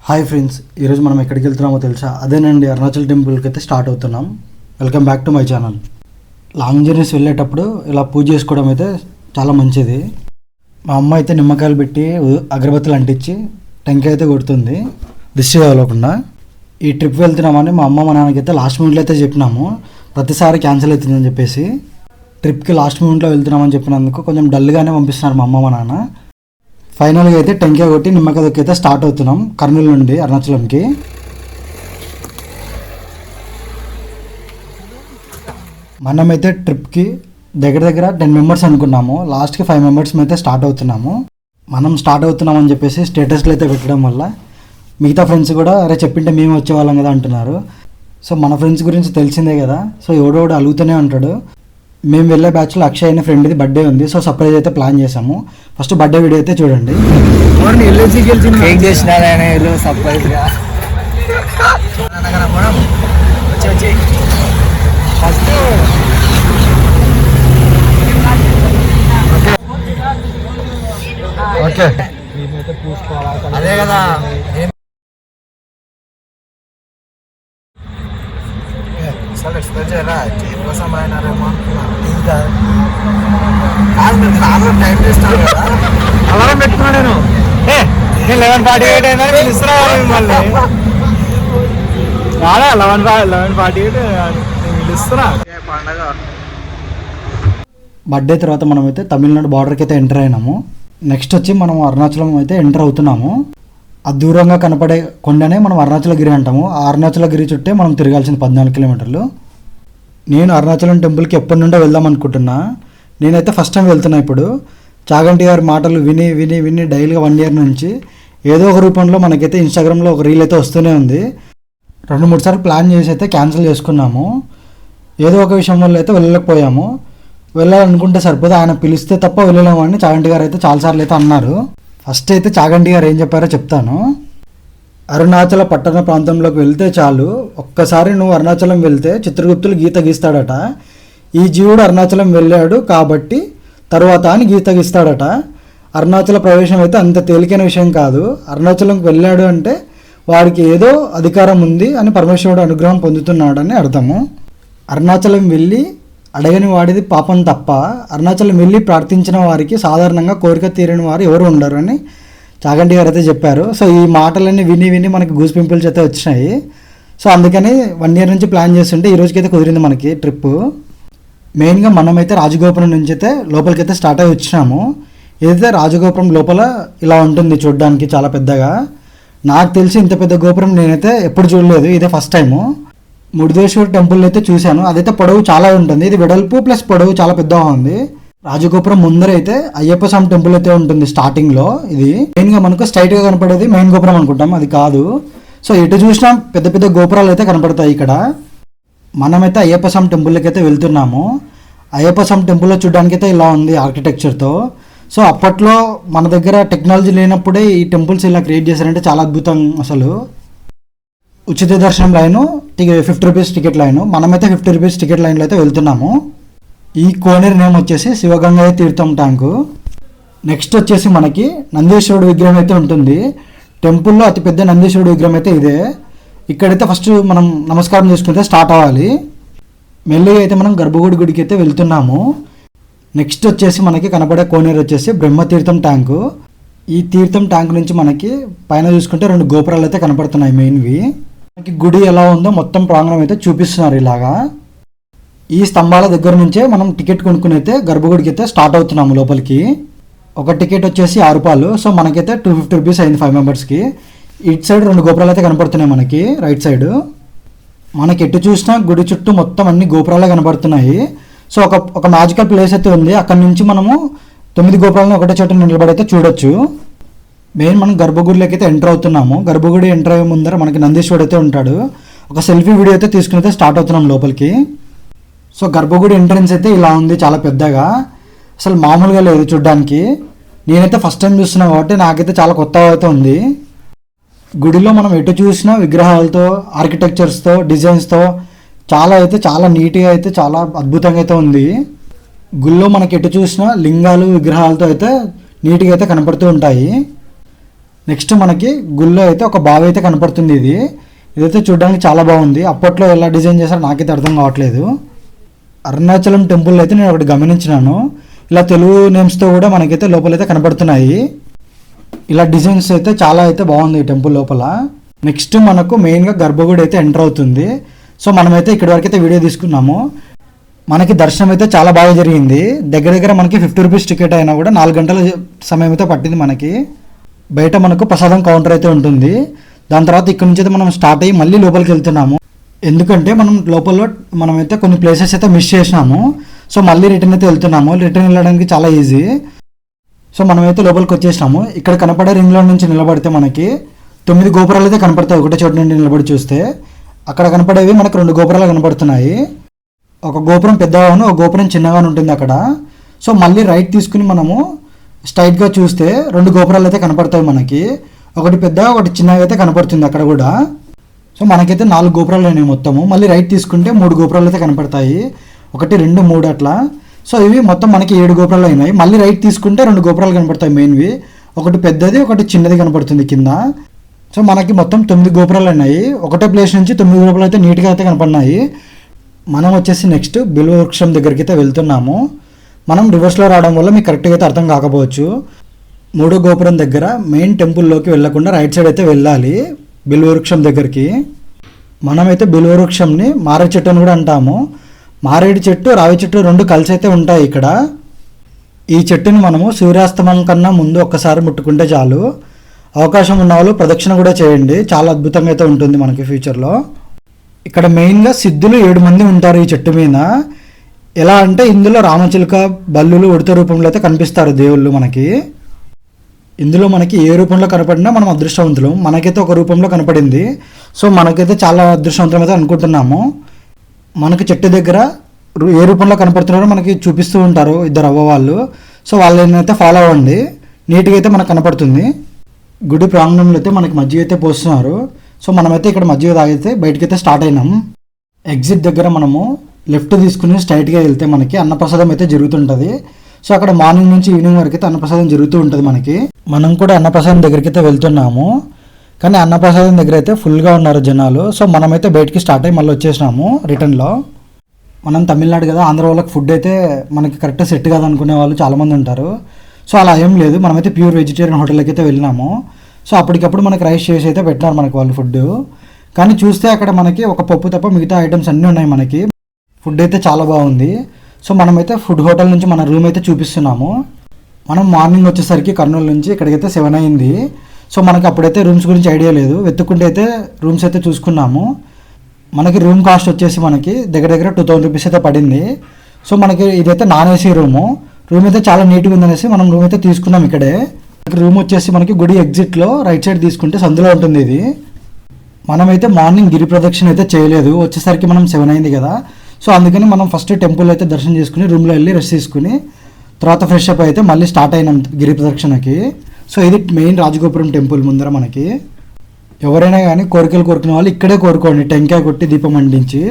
Hi friends, ఈరోజు మనం ఎక్కడికి వెళ్తున్నామో తెలుసా? అదేనండి, అరుణాచల్ టెంపుల్కి అయితే స్టార్ట్ అవుతున్నాం. Welcome back to my channel. Long journeys వెళ్ళేటప్పుడు ఇలా పూజ చేసుకోవడం అయితే చాలా మంచిది. మా అమ్మ అయితే నిమ్మకాయలు పెట్టి అగరబత్తులు అంటించి టెంకాయ అయితే కొడుతుంది దిష్టి తగలకుండా. ఈ ట్రిప్ వెళ్తున్నామని మా అమ్మ మా నాన్నకైతే లాస్ట్ మినిట్లో అయితే చెప్పినాము. ప్రతిసారి క్యాన్సిల్ అవుతుందని చెప్పేసి ట్రిప్కి లాస్ట్ మినిట్లో వెళ్తున్నామని చెప్పినందుకు కొంచెం డల్గానే పంపిస్తున్నారు మా అమ్మ మా నాన్న. ఫైనల్గా అయితే టెంకాయ కొట్టి నిమ్మకాయ దొక్కి అయితే స్టార్ట్ అవుతున్నాం కర్నూలు నుండి అరుణాచలంకి. మనమైతే ట్రిప్కి దగ్గర 10 మెంబర్స్ అనుకున్నాము. లాస్ట్కి 5 మెంబర్స్ అయితే స్టార్ట్ అవుతున్నాము. మనం స్టార్ట్ అవుతున్నామని చెప్పేసి స్టేటస్లు అయితే పెట్టడం వల్ల మిగతా ఫ్రెండ్స్ కూడా అరే చెప్పింటే మేము వచ్చేవాళ్ళం కదా అంటున్నారు. సో మన ఫ్రెండ్స్ గురించి తెలిసిందే కదా, సో ఎవడోడు అలుగుతూనే ఉంటాడు. మేము వెళ్ళే బ్యాచ్లో అక్షయ్ అనే ఫ్రెండ్ది బర్త్డే ఉంది. సో సర్ప్రైజ్ అయితే ప్లాన్ చేసాము. ఫస్ట్ బర్త్డే వీడియో అయితే చూడండి. ఓకే అదే కదా కోసం అయినారేమో టైం చేస్తాను కదా. అలారం పెట్టుకున్నా నేను 11:48 అయినా నేను ఇస్తున్నా మిమ్మల్ని. 11:48 ఇస్తున్నా. పండగ బర్త్డే తర్వాత మనమైతే తమిళనాడు బార్డర్కి అయితే ఎంటర్ అయినాము. నెక్స్ట్ వచ్చి మనం అరుణాచలం అయితే ఎంటర్ అవుతున్నాము. ఆ దూరంగా కనపడే కొండనే మనం అరుణాచలగిరి అంటాము. ఆ అరుణాచలగిరి చుట్టే మనం తిరగాల్సింది 14 కిలోమీటర్లు. నేను అరుణాచలం టెంపుల్కి ఎప్పటి నుండో వెళ్దాం అనుకుంటున్నా. నేనైతే ఫస్ట్ టైం వెళ్తున్నా. ఇప్పుడు చాగంటి గారి మాటలు విని విని విని డైలీగా 1 ఇయర్ నుంచి ఏదో ఒక రూపంలో మనకైతే ఇన్స్టాగ్రామ్లో ఒక రీల్ అయితే వస్తూనే ఉంది. 2-3 సార్లు ప్లాన్ చేసి అయితే క్యాన్సిల్ చేసుకున్నాము. ఏదో ఒక విషయం వల్ల అయితే వెళ్ళలేకపోయాము. వెళ్ళాలనుకుంటే సరిపోతే ఆయన పిలిస్తే తప్ప వెళ్ళలేమని చాగంటి గారు అయితే చాలాసార్లు అయితే అన్నారు. ఫస్ట్ అయితే చాగంటి గారు ఏం చెప్పారో చెప్తాను. అరుణాచల పట్టణ ప్రాంతంలోకి వెళ్తే చాలు, ఒక్కసారి నువ్వు అరుణాచలం వెళ్తే చిత్రగుప్తులు గీత గీస్తాడట. ఈ జీవుడు అరుణాచలం వెళ్ళాడు కాబట్టి తరువాత అని గీత గీస్తాడట. అరుణాచల ప్రవేశం అయితే అంత తేలికైన విషయం కాదు. అరుణాచలంకి వెళ్ళాడు అంటే వాడికి ఏదో అధికారం ఉంది అని పరమేశ్వరుడు అనుగ్రహం పొందుతున్నాడని అర్థము. అరుణాచలం వెళ్ళి అడగని వాడిది పాపం తప్ప, అరుణాచలం వెళ్ళి ప్రార్థించిన వారికి సాధారణంగా కోరిక తీరని వారు ఎవరు ఉండరు అని చాగంటి గారు అయితే చెప్పారు. సో ఈ మాటలన్నీ విని విని మనకి గూస్ పింపుల్స్ అయితే వచ్చినాయి. సో అందుకని 1 ఇయర్ నుంచి ప్లాన్ చేస్తుంటే ఈ రోజుకైతే కుదిరింది మనకి ట్రిప్. మెయిన్గా మనమైతే రాజగోపురం నుంచి అయితే లోపలికైతే స్టార్ట్ అయ్యి వచ్చినాము. ఏదైతే రాజగోపురం లోపల ఇలా ఉంటుంది చూడడానికి చాలా పెద్దగా. నాకు తెలిసి ఇంత పెద్ద గోపురం నేనైతే ఎప్పుడు చూడలేదు, ఇదే ఫస్ట్ టైము. మురుదేశ్వర టెంపుల్ అయితే చూశాను, అదైతే పొడవు చాలా ఉంటుంది. ఇది వెడల్పు ప్లస్ పొడవు చాలా పెద్దగా ఉంది. రాజగోపురం ముందర అయితే అయ్యప్ప స్వామి టెంపుల్ అయితే ఉంటుంది స్టార్టింగ్లో. ఇది మెయిన్గా మనకు స్ట్రైట్గా కనపడేది మెయిన్ గోపురం అనుకుంటాం, అది కాదు. సో ఎటు చూసినా పెద్ద పెద్ద గోపురాలు అయితే కనపడతాయి ఇక్కడ. మనమైతే అయ్యప్ప స్వామి టెంపుల్కి అయితే వెళ్తున్నాము. అయ్యప్ప స్వామి టెంపుల్లో చూడడానికి అయితే ఇలా ఉంది ఆర్కిటెక్చర్తో. సో అప్పట్లో మన దగ్గర టెక్నాలజీ లేనప్పుడే ఈ టెంపుల్స్ ఇలా క్రియేట్ చేశారంటే చాలా అద్భుతం అసలు. ఉచిత దర్శనం లైను 50 రూపీస్ టికెట్ లైను. మనమైతే 50 రూపీస్ టికెట్ లైన్లో అయితే వెళ్తున్నాము. ఈ కోనేరు నేమ్ వచ్చేసి శివగంగయ్య తీర్థం ట్యాంకు. నెక్స్ట్ వచ్చేసి మనకి నందీశ్వరుడు విగ్రహం అయితే ఉంటుంది. టెంపుల్లో అతిపెద్ద నందీశ్వరుడు విగ్రహం అయితే ఇదే. ఇక్కడైతే ఫస్ట్ మనం నమస్కారం చేసుకుంటే స్టార్ట్ అవ్వాలి. మెల్లిగా అయితే మనం గర్భగుడి గుడికి అయితే వెళ్తున్నాము. నెక్స్ట్ వచ్చేసి మనకి కనబడే కోనేరు వచ్చేసి బ్రహ్మతీర్థం ట్యాంకు. ఈ తీర్థం ట్యాంక్ నుంచి మనకి పైన చూసుకుంటే 2 గోపురాలు అయితే కనపడుతున్నాయి మెయిన్వి. మనకి గుడి ఎలా ఉందో మొత్తం ప్రాంగణం అయితే చూపిస్తున్నారు ఇలాగా. ఈ స్తంభాల దగ్గర నుంచే మనం టికెట్ కొనుక్కుని అయితే గర్భగుడికి అయితే స్టార్ట్ అవుతున్నాము లోపలికి. ఒక టికెట్ వచ్చేసి 6 రూపాయలు. సో మనకైతే 250 రూపీస్ అయింది 5 మెంబర్స్కి. ఇటు సైడ్ 2 గోపురాలు అయితే కనపడుతున్నాయి మనకి రైట్ సైడ్. మనకి ఎటు చూసినా గుడి చుట్టూ మొత్తం అన్ని గోపురాలే కనబడుతున్నాయి. సో ఒక మ్యాజికల్ ప్లేస్ అయితే ఉంది. అక్కడ నుంచి మనము 9 గోపురాలను ఒకటే చోట నిలబడి అయితే చూడొచ్చు. మెయిన్ మనం గర్భగుడిలోకి అయితే ఎంటర్ అవుతున్నాము. గర్భగుడి ఎంటర్ అయ్యే ముందర మనకి నందీశ్వరుడు అయితే ఉంటాడు. ఒక సెల్ఫీ వీడియో అయితే తీసుకుని అయితే స్టార్ట్ అవుతున్నాం లోపలికి. సో గర్భగుడి ఎంట్రన్స్ అయితే ఇలా ఉంది చాలా పెద్దగా, అసలు మామూలుగా లేదు చూడ్డానికి. నేనైతే ఫస్ట్ టైం చూస్తున్నా కాబట్టి నాకైతే చాలా కొత్తగా అయితే ఉంది. గుడిలో మనం ఎటు చూసినా విగ్రహాలతో, ఆర్కిటెక్చర్స్తో, డిజైన్స్తో చాలా నీట్గా అయితే చాలా అద్భుతంగా అయితే ఉంది. గుళ్ళో మనకి ఎటు చూసినా లింగాలు విగ్రహాలతో అయితే నీట్గా అయితే కనపడుతూ ఉంటాయి. నెక్స్ట్ మనకి గుళ్ళో అయితే ఒక బావి అయితే కనపడుతుంది. ఇదైతే చూడడానికి చాలా బాగుంది. అప్పట్లో ఎలా డిజైన్ చేశారో నాకైతే అర్థం కావట్లేదు. అరుణాచలం టెంపుల్ అయితే నేను ఒకటి గమనించినాను, ఇలా తెలుగు నేమ్స్తో కూడా మనకైతే లోపలైతే కనపడుతున్నాయి. ఇలా డిజైన్స్ అయితే చాలా అయితే బాగుంది ఈ టెంపుల్ లోపల. నెక్స్ట్ మనకు మెయిన్గా గర్భగుడి అయితే ఎంటర్ అవుతుంది. సో మనమైతే ఇక్కడి వరకు అయితే వీడియో తీసుకున్నాము. మనకి దర్శనం అయితే చాలా బాగా జరిగింది. దగ్గర దగ్గర మనకి 50 రూపీస్ టికెట్ అయినా కూడా 4 గంటల సమయం అయితే పట్టింది మనకి. బయట మనకు ప్రసాదం కౌంటర్ అయితే ఉంటుంది. దాని తర్వాత ఇక్కడ నుంచి అయితే మనం స్టార్ట్ అయ్యి మళ్ళీ లోపలికి వెళ్తున్నాము. ఎందుకంటే మనం లోపల మనమైతే కొన్ని ప్లేసెస్ అయితే మిస్ చేసినాము. సో మళ్ళీ రిటర్న్ అయితే వెళ్తున్నాము. రిటర్న్ వెళ్ళడానికి చాలా ఈజీ. సో మనమైతే లోపలికి వచ్చేసినాము. ఇక్కడ కనపడే రింగ్లో నుంచి నిలబడితే మనకి 9 గోపురాలు అయితే కనపడతాయి. ఒకటే చోటు నుండి నిలబడి చూస్తే అక్కడ కనపడేవి మనకు 2 గోపురాలు కనపడుతున్నాయి. ఒక గోపురం పెద్దగాను, ఒక గోపురం చిన్నగాను ఉంటుంది అక్కడ. సో మళ్ళీ రైట్ తీసుకుని మనము స్ట్రైట్గా చూస్తే 2 గోపురాలు అయితే కనపడతాయి మనకి. ఒకటి పెద్ద, ఒకటి చిన్నగా అయితే కనపడుతుంది అక్కడ కూడా. సో మనకైతే 4 గోపురాలు అయినాయి మొత్తము. మళ్ళీ రైట్ తీసుకుంటే 3 గోపురాలు అయితే కనపడతాయి. 1, 2, 3 అట్లా. సో ఇవి మొత్తం మనకి 7 గోపురాలు అయినాయి. మళ్ళీ రైట్ తీసుకుంటే 2 గోపురాలు కనపడతాయి మెయిన్వి. ఒకటి పెద్దది, ఒకటి చిన్నది కనపడుతుంది కింద. సో మనకి మొత్తం 9 గోపురాలు ఉన్నాయి. ఒకటే ప్లేస్ నుంచి 9 గోపురాలు అయితే నీట్గా అయితే కనపడినాయి. మనం వచ్చేసి నెక్స్ట్ బిల్వ వృక్షం దగ్గరికి అయితే వెళ్తున్నాము. మనం రివర్స్లో రావడం వల్ల మీకు కరెక్ట్గా అయితే అర్థం కాకపోవచ్చు. 3వ గోపురం దగ్గర మెయిన్ టెంపుల్లోకి వెళ్ళకుండా రైట్ సైడ్ అయితే వెళ్ళాలి బిల్వ వృక్షం దగ్గరికి. మనమైతే బిల్వ వృక్షంని మారేడు చెట్టు అని కూడా అంటాము. మారేడు చెట్టు, రావి చెట్టు 2 కలిసి అయితే ఉంటాయి ఇక్కడ. ఈ చెట్టుని మనము సూర్యాస్తమం కన్నా ముందు ఒక్కసారి ముట్టుకుంటే చాలు. అవకాశం ఉన్న వాళ్ళు ప్రదక్షిణ కూడా చేయండి. చాలా అద్భుతంగా అయితే ఉంటుంది మనకి ఫ్యూచర్లో. ఇక్కడ మెయిన్గా సిద్ధులు 7 మంది ఉంటారు ఈ చెట్టు మీద. ఎలా అంటే ఇందులో రామచిలుక, బల్లులు ఉడత రూపంలో అయితే కనిపిస్తారు దేవుళ్ళు మనకి. ఇందులో మనకి ఏ రూపంలో కనపడినా మనం అదృష్టవంతులు. మనకైతే ఒక రూపంలో కనపడింది. సో మనకైతే చాలా అదృష్టవంతులం అయితే అనుకుంటున్నాము. మనకి చెట్టు దగ్గర ఏ రూపంలో కనపడుతున్నారో మనకి చూపిస్తూ ఉంటారు 2 అవ్వవాళ్ళు. సో వాళ్ళనైతే ఫాలో అవ్వండి. నీట్గా అయితే మనకు కనపడుతుంది. గుడి ప్రాంగణంలో అయితే మనకి మజ్జిగ అయితే పోస్తున్నారు. సో మనమైతే ఇక్కడ మజ్జిగ తాగితే బయటకైతే స్టార్ట్ అయినాం. ఎగ్జిట్ దగ్గర మనము లెఫ్ట్ తీసుకుని స్ట్రైట్గా వెళ్తే మనకి అన్నప్రసాదం అయితే జరుగుతుంటుంది. సో అక్కడ మార్నింగ్ నుంచి ఈవినింగ్ వరకు అయితే అన్నప్రసాదం జరుగుతూ ఉంటుంది మనకి. మనం కూడా అన్నప్రసాదం దగ్గరికి అయితే వెళ్తున్నాము. కానీ అన్నప్రసాదం దగ్గర అయితే ఫుల్గా ఉన్నారు జనాలు. సో మనమైతే బయటికి స్టార్ట్ అయ్యి మళ్ళీ వచ్చేసినాము రిటర్న్లో. మనం తమిళనాడు కదా, ఆంధ్ర వాళ్ళకి ఫుడ్ అయితే మనకి కరెక్ట్ సెట్ కాదు అనుకునే వాళ్ళు చాలామంది ఉంటారు. సో అలా ఏం లేదు. మనమైతే ప్యూర్ వెజిటేరియన్ హోటల్కి అయితే వెళ్ళినాము. సో అప్పటికప్పుడు మనకి రైస్ చేసి అయితే పెట్టినారు మనకి వాళ్ళు ఫుడ్. కానీ చూస్తే అక్కడ మనకి ఒక పప్పు తప్ప మిగతా ఐటమ్స్ అన్నీ ఉన్నాయి మనకి. ఫుడ్ అయితే చాలా బాగుంది. సో మనమైతే ఫుడ్ హోటల్ నుంచి మన రూమ్ అయితే చూపిస్తున్నాము. మనం మార్నింగ్ వచ్చేసరికి కర్నూలు నుంచి ఇక్కడికైతే 7 అయింది. సో మనకి అప్పుడైతే రూమ్స్ గురించి ఐడియా లేదు. వెతుక్కుంటే అయితే రూమ్స్ అయితే చూసుకున్నాము. మనకి రూమ్ కాస్ట్ వచ్చేసి మనకి దగ్గర దగ్గర 2000 రూపీస్ అయితే పడింది. సో మనకి ఇదైతే నాన్ ఏసీ రూమ్ అయితే చాలా నీట్గా ఉందనేసి మనం రూమ్ అయితే తీసుకున్నాం ఇక్కడే. రూమ్ వచ్చేసి మనకి గుడి ఎగ్జిట్లో రైట్ సైడ్ తీసుకుంటే సందులో ఉంటుంది ఇది. మనమైతే మార్నింగ్ గిరి ప్రదక్షిణ అయితే చేయలేదు. వచ్చేసరికి మనం 7 అయింది కదా. సో అందుకని మనం ఫస్ట్ టెంపుల్ అయితే దర్శనం చేసుకుని రూమ్లో వెళ్ళి రెస్ట్ తీసుకుని తర్వాత ఫ్రెష్ అప్ అయితే మళ్ళీ స్టార్ట్ అయినాం గిరి ప్రదక్షిణకి. సో ఇది మెయిన్ రాజగోపురం టెంపుల్ ముందర మనకి. ఎవరైనా కానీ కోరికలు కోరుకునే వాళ్ళు ఇక్కడే కోరుకోండి, టెంకాయ కొట్టి దీపం అంటించి.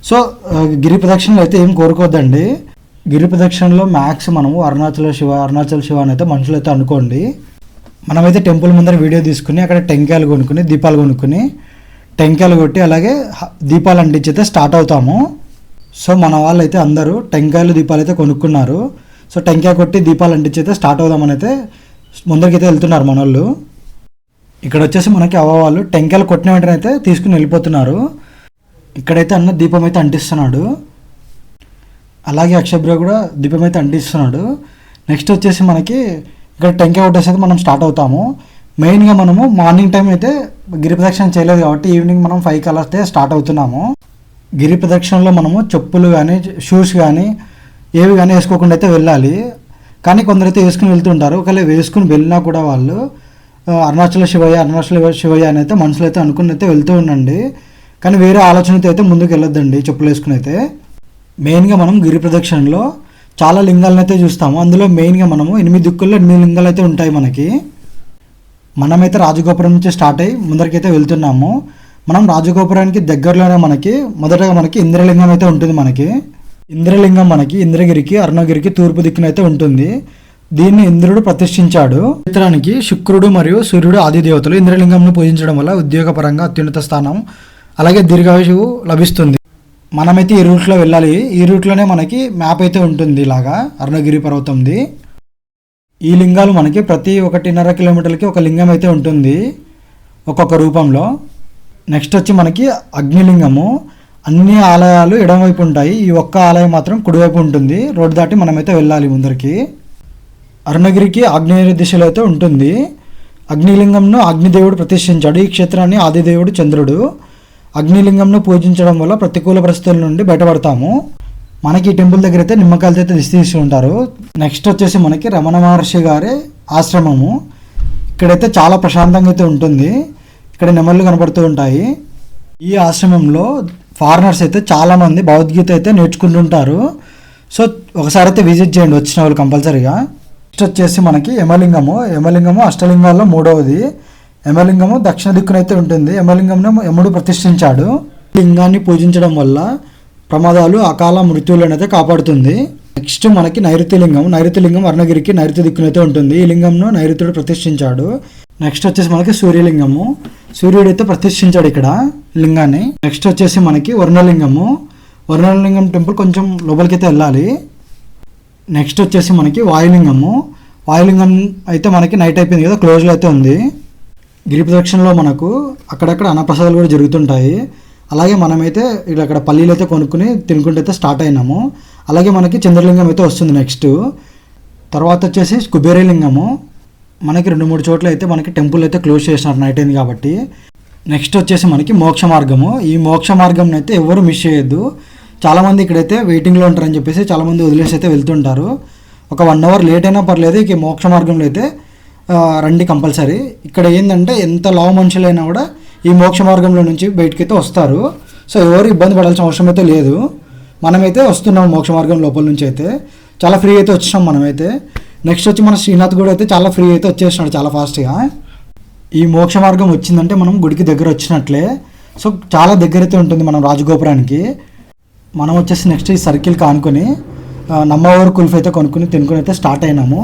సో గిరి ప్రదక్షిణలో అయితే ఏం కోరుకోవద్దండి. గిరి ప్రదక్షిణలో మ్యాక్స్ మనము అరుణాచల శివ అని అయితే మనుషులు అయితే అనుకోండి. మనమైతే టెంపుల్ ముందర వీడియో తీసుకుని అక్కడ టెంకాయలు కొనుక్కుని దీపాలు కొనుక్కుని టెంకాయలు కొట్టి అలాగే దీపాలు అంటించి అయితే స్టార్ట్ అవుతాము. సో మన వాళ్ళు అయితే అందరూ టెంకాయలు దీపాలు అయితే కొనుక్కున్నారు. సో టెంకాయ కొట్టి దీపాలు అంటించి అయితే స్టార్ట్ అవుదామని అయితే ముందరికైతే వెళ్తున్నారు మన వాళ్ళు. ఇక్కడ వచ్చేసి మనకి అవ్వవాళ్ళు టెంకాయలు కొట్టిన వెంటనే అయితే తీసుకుని వెళ్ళిపోతున్నారు. ఇక్కడైతే అన్న దీపం అయితే అంటిస్తున్నాడు. అలాగే అక్షబ్ర కూడా దీపం అయితే అంటిస్తున్నాడు. నెక్స్ట్ వచ్చేసి మనకి ఇక్కడ టెంకాయ కొట్టేసి అయితే మనం స్టార్ట్ అవుతాము. మెయిన్గా మనము మార్నింగ్ టైం అయితే గిరి ప్రదక్షిణ చేయలేదు కాబట్టి ఈవినింగ్ మనం 5 కల్లా అయితే స్టార్ట్ అవుతున్నాము. గిరి ప్రదక్షిణలో మనము చెప్పులు కానీ షూస్ కానీ ఏవి కానీ వేసుకోకుండా అయితే వెళ్ళాలి. కానీ కొందరైతే వేసుకుని వెళ్తుంటారు. ఒకవేళ వేసుకుని వెళ్ళినా కూడా వాళ్ళు అరుణాచల శివయ్య అని అయితే మనుషులు అయితే అనుకుని అయితే వెళ్తూ ఉండండి. కానీ వేరే ఆలోచనతో అయితే ముందుకు వెళ్ళొద్దండి చెప్పులు వేసుకుని అయితే. మెయిన్గా మనం గిరి ప్రదక్షిణలో చాలా లింగాలను అయితే చూస్తాము. అందులో మెయిన్గా మనము 8 దిక్కుల్లో 8 లింగాలు అయితే ఉంటాయి మనకి. మనమైతే రాజగోపురం నుంచి స్టార్ట్ అయ్యి ముందరికైతే వెళ్తున్నాము. మనం రాజగోపురానికి దగ్గరలోనే మొదటగా మనకి ఇంద్రలింగం అయితే ఉంటుంది మనకి. ఇంద్రలింగం మనకి ఇంద్రగిరికి అరుణగిరికి తూర్పు దిక్కున అయితే ఉంటుంది. దీన్ని ఇంద్రుడు ప్రతిష్ఠించాడు. చిత్రానికి శుక్రుడు మరియు సూర్యుడు ఆది దేవతలు. ఇంద్రలింగంను పూజించడం వల్ల ఉద్యోగపరంగా అత్యున్నత స్థానం అలాగే దీర్ఘాయువు లభిస్తుంది. మనమైతే ఈ రూట్లో వెళ్ళాలి. ఈ రూట్లోనే మనకి మ్యాప్ అయితే ఉంటుంది ఇలాగా అరుణగిరి పర్వతంది. ఈ లింగాలు మనకి ప్రతి 1.5 కిలోమీటర్లకి ఒక లింగం అయితే ఉంటుంది ఒక్కొక్క రూపంలో. నెక్స్ట్ వచ్చి మనకి అగ్నిలింగము. అన్ని ఆలయాలు ఎడమవైపు ఉంటాయి, ఈ ఒక్క ఆలయం మాత్రం కుడివైపు ఉంటుంది. రోడ్డు దాటి మనమైతే వెళ్ళాలి ముందరికి. అరుణగిరికి ఆగ్నేయ దిశలో అయితే ఉంటుంది. అగ్నిలింగంను అగ్నిదేవుడు ప్రతిష్ఠించాడు. ఈ క్షేత్రాన్ని ఆదిదేవుడు చంద్రుడు. అగ్నిలింగంను పూజించడం వల్ల ప్రతికూల పరిస్థితుల నుండి బయటపడతాము. మనకి ఈ టెంపుల్ దగ్గర అయితే నిమ్మకాయలతో అయితే తీసి ఉంటారు. నెక్స్ట్ వచ్చేసి మనకి రమణ మహర్షి గారి ఆశ్రమము. ఇక్కడైతే చాలా ప్రశాంతంగా అయితే ఉంటుంది. ఇక్కడ నెమళ్ళు కనబడుతూ ఉంటాయి. ఈ ఆశ్రమంలో ఫారినర్స్ అయితే చాలామంది భగవద్గీత అయితే నేర్చుకుంటుంటారు. సో ఒకసారి అయితే విజిట్ చేయండి వచ్చిన వాళ్ళు కంపల్సరీగా. నెక్స్ట్ వచ్చేసి మనకి యమలింగము అష్టలింగాల్లో 3వది. యమలింగము దక్షిణ దిక్కునైతే ఉంటుంది. యమలింగంను యముడు ప్రతిష్ఠించాడు. లింగాన్ని పూజించడం వల్ల ప్రమాదాలు అకాల మృత్యువులనైతే కాపాడుతుంది. నెక్స్ట్ మనకి నైరుతిలింగం అరుణగిరికి నైరుతి దిక్కునైతే ఉంటుంది. ఈ లింగంను నైరుతుడు ప్రతిష్ఠించాడు. నెక్స్ట్ వచ్చేసి మనకి సూర్యలింగము. సూర్యుడైతే ప్రతిష్ఠించాడు ఇక్కడ లింగాన్ని. నెక్స్ట్ వచ్చేసి మనకి వరుణలింగం టెంపుల్ కొంచెం లోపలికి అయితే వెళ్ళాలి. నెక్స్ట్ వచ్చేసి మనకి వాయులింగం అయితే మనకి నైట్ అయిపోయింది కదా, క్లోజ్లో అయితే ఉంది. గిరి ప్రదక్షిణలో మనకు అక్కడక్కడ అన్నప్రసాదాలు కూడా జరుగుతుంటాయి. అలాగే మనమైతే అక్కడ పల్లీలు అయితే కొనుక్కుని తినుకుంటూ అయితే స్టార్ట్ అయినాము. అలాగే మనకి చంద్రలింగం అయితే వస్తుంది నెక్స్ట్. తర్వాత వచ్చేసి కుబేరలింగము. మనకి 2-3 చోట్ల అయితే మనకి టెంపుల్ అయితే క్లోజ్ చేసినారు నైట్ అయింది కాబట్టి. నెక్స్ట్ వచ్చేసి మనకి మోక్ష మార్గము. ఈ మోక్ష మార్గం అయితే ఎవరు మిస్ చేయొద్దు. చాలామంది ఇక్కడైతే వెయిటింగ్లో ఉంటారని చెప్పేసి చాలామంది వదిలేసి అయితే వెళ్తుంటారు. ఒక 1 అవర్ లేట్ అయినా పర్లేదు, ఇక మోక్ష మార్గంలో అయితే రండి కంపల్సరీ. ఇక్కడ ఏంటంటే ఎంత లావు మనుషులైనా కూడా ఈ మోక్ష మార్గంలో నుంచి బయటకైతే వస్తారు. సో ఎవరు ఇబ్బంది పడాల్సిన అవసరం అయితే లేదు. మనమైతే వస్తున్నాం మోక్ష మార్గం లోపల నుంచి అయితే చాలా ఫ్రీ అయితే వచ్చినాం మనమైతే. నెక్స్ట్ వచ్చి మన శ్రీనాథ్ కూడా అయితే చాలా ఫ్రీ అయితే వచ్చేసినాడు చాలా ఫాస్ట్గా. ఈ మోక్ష మార్గం వచ్చిందంటే మనం గుడికి దగ్గర వచ్చినట్లే. సో చాలా దగ్గర అయితే ఉంటుంది మనం రాజగోపురానికి. మనం వచ్చేసి నెక్స్ట్ ఈ సర్కిల్ కానుకొని నమ్మవారు కుల్ఫ్ అయితే కొనుక్కుని తినుకుని అయితే స్టార్ట్ అయినాము.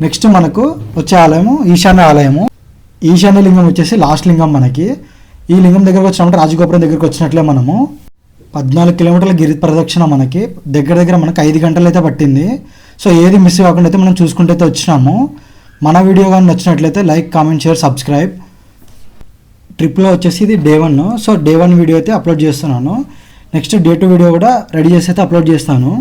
నెక్స్ట్ మనకు వచ్చే ఆలయము ఈశాన్య లింగం వచ్చేసి లాస్ట్ లింగం మనకి. ఈ లింగం దగ్గరకు వచ్చినప్పుడు రాజగోపురం దగ్గరకు వచ్చినట్లే మనము 14 కిలోమీటర్ల గిరి ప్రదక్షిణ మనకి దగ్గర మనకు 5 గంటలు అయితే పట్టింది. సో ఏది మిస్ కాకుండా అయితే మనం చూసుకుంటూ అయితే వచ్చినాము. మన వీడియో కానీ నచ్చినట్లయితే లైక్, కామెంట్, షేర్, సబ్స్క్రైబ్. ట్రిప్లో వచ్చేసి ఇది Day 1. సో Day 1 వీడియో అయితే అప్లోడ్ చేస్తున్నాను. నెక్స్ట్ Day 2 వీడియో కూడా రెడీ చేసి అయితే అప్లోడ్ చేస్తాను.